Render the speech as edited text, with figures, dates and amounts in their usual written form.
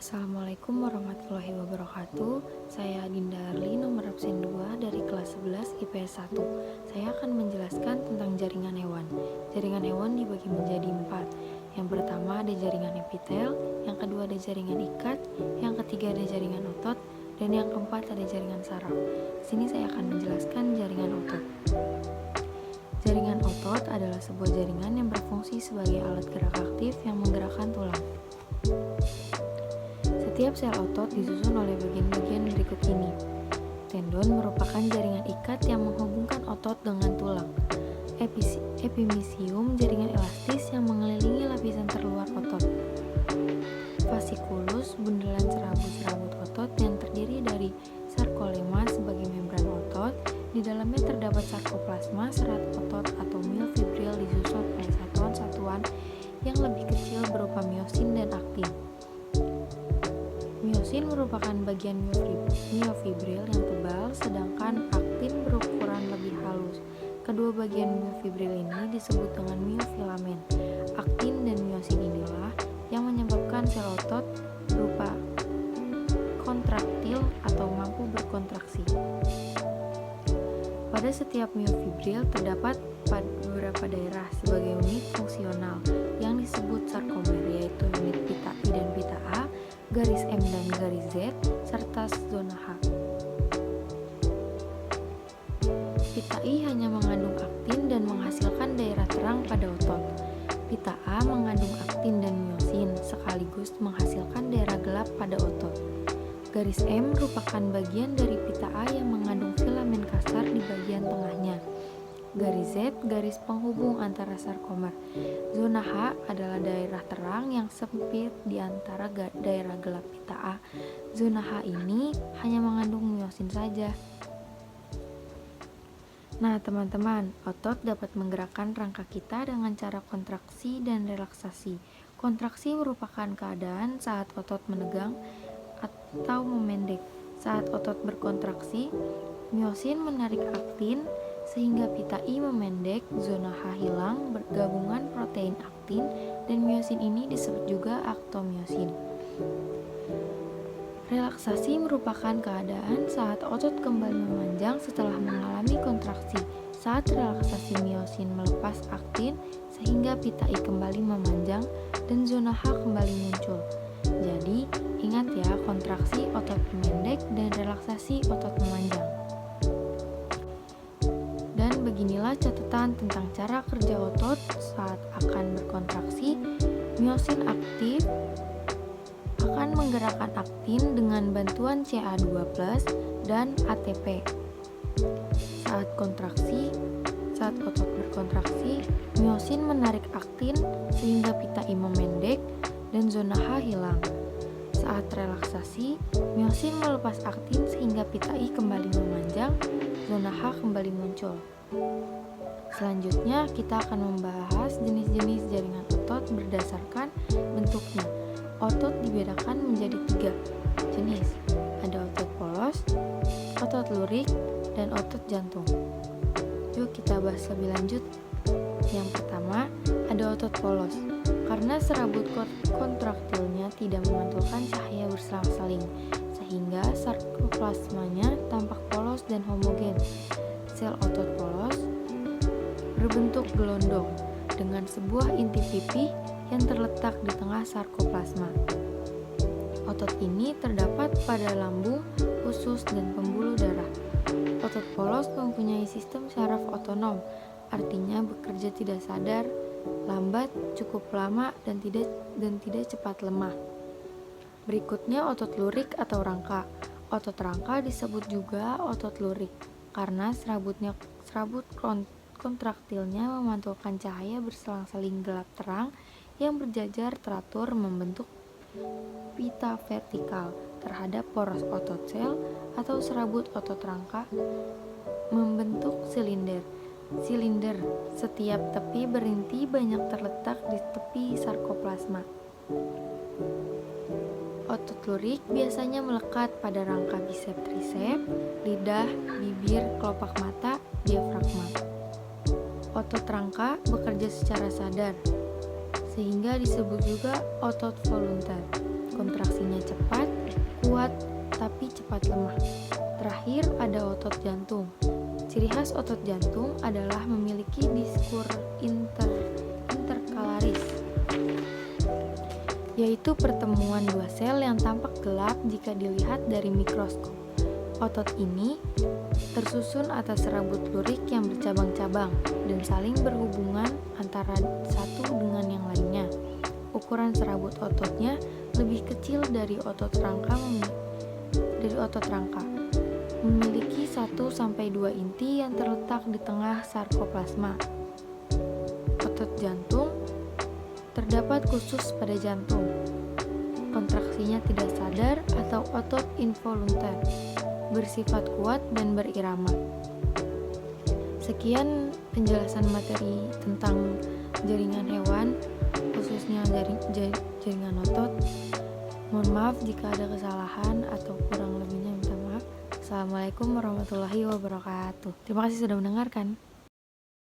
Assalamualaikum warahmatullahi wabarakatuh. Saya Dinda Arli, nomor absen 2 dari kelas 11 IPS 1. Saya akan menjelaskan tentang jaringan hewan. Jaringan hewan dibagi menjadi 4. Yang pertama ada jaringan epitel, yang kedua ada jaringan ikat, yang ketiga ada jaringan otot, dan yang keempat ada jaringan saraf. Di sini saya akan menjelaskan jaringan otot. Jaringan otot adalah sebuah jaringan yang berfungsi sebagai alat gerak aktif yang menggerakkan tulang. Setiap sel otot disusun oleh bagian-bagian berikut ini. Tendon merupakan jaringan ikat yang menghubungkan otot dengan tulang. Epimisium jaringan elastis yang mengelilingi lapisan terluar otot. Fasciculus bundelan serabut-serabut otot yang terdiri dari sarkolema sebagai membran otot. Di dalamnya terdapat sarkoplasma, serat otot atau myofibril disusun oleh satuan-satuan yang lebih kecil berupa miosin dan aktin. Miosin merupakan bagian myofibril yang tebal, sedangkan aktin berukuran lebih halus. Kedua bagian myofibril ini disebut dengan myofilamen. Aktin dan miosin inilah yang menyebabkan sel otot berupa kontraktil atau mampu berkontraksi. Pada setiap myofibril terdapat beberapa daerah sebagai unit fungsional yang disebut sarkomer, yaitu unit pita I dan pita A, garis M dan garis Z, serta zona H. Pita I hanya mengandung aktin dan menghasilkan daerah terang pada otot. Pita A mengandung aktin dan miosin sekaligus menghasilkan daerah gelap pada otot. Garis M merupakan bagian dari pita A yang mengandung filamen kasar di bagian tengahnya. Garis Z, garis penghubung antara sarkomer. Zona H adalah daerah terang yang sempit di antara daerah gelap pita A. Zona H ini hanya mengandung miosin saja. Nah, teman-teman, otot dapat menggerakkan rangka kita dengan cara kontraksi dan relaksasi. Kontraksi merupakan keadaan saat otot menegang atau memendek. Saat otot berkontraksi, miosin menarik aktin sehingga pita I memendek, zona H hilang, bergabungan protein aktin dan miosin ini disebut juga aktomiosin. Relaksasi merupakan keadaan saat otot kembali memanjang setelah mengalami kontraksi. Saat relaksasi, miosin melepas aktin sehingga pita I kembali memanjang dan zona H kembali muncul. Jadi, ingat ya, kontraksi otot memendek dan relaksasi otot memanjang. Dan beginilah catatan tentang cara kerja otot saat akan berkontraksi. Miosin aktif akan menggerakkan aktin dengan bantuan Ca2+ dan ATP. Saat otot berkontraksi, miosin menarik aktin sehingga pita I memendek dan zona H hilang. Saat relaksasi, miosin melepas aktin sehingga pita I kembali memanjang, zona H kembali muncul. Selanjutnya, kita akan membahas jenis-jenis jaringan otot berdasarkan bentuknya. Otot dibedakan menjadi 3 jenis. Ada otot polos, otot lurik, dan otot jantung. Yuk kita bahas lebih lanjut. Yang pertama, ada otot polos. Karena serabut kontraktilnya tidak memantulkan cahaya berselang-seling, sehingga sarkoplasmanya tampak polos dan homogen. Sel otot polos berbentuk gelondong dengan sebuah inti pipih yang terletak di tengah sarkoplasma. Otot ini terdapat pada lambung, usus, dan pembuluh darah. Otot polos mempunyai sistem syaraf otonom, artinya bekerja tidak sadar, lambat, cukup lama, dan tidak cepat lemah. Berikutnya otot lurik atau rangka. Otot rangka disebut juga otot lurik karena serabut kontraktilnya memantulkan cahaya berselang-seling gelap terang yang berjajar teratur membentuk pita vertikal terhadap poros otot sel atau serabut otot rangka membentuk silinder. Setiap tepi berinti banyak terletak di tepi sarkoplasma. Otot lurik biasanya melekat pada rangka bisep trisep, lidah, bibir, kelopak mata, diafragma. Otot rangka bekerja secara sadar, sehingga disebut juga otot voluntar. Kontraksinya cepat bersifat lemah. Terakhir ada otot jantung. Ciri khas otot jantung adalah memiliki diskur interkalaris, yaitu pertemuan dua sel yang tampak gelap jika dilihat dari mikroskop. Otot ini tersusun atas serabut lurik yang bercabang-cabang dan saling berhubungan antara satu dengan yang lainnya. Ukuran serabut ototnya lebih kecil dari otot rangka. Memiliki 1-2 inti yang terletak di tengah sarkoplasma. Otot jantung terdapat khusus pada jantung. Kontraksinya tidak sadar atau otot involunter, bersifat kuat dan berirama. Sekian penjelasan materi tentang jaringan hewan, khususnya jaringan otot. Mohon maaf jika ada kesalahan atau kurang lebihnya, minta maaf. Assalamualaikum warahmatullahi wabarakatuh. Terima kasih sudah mendengarkan.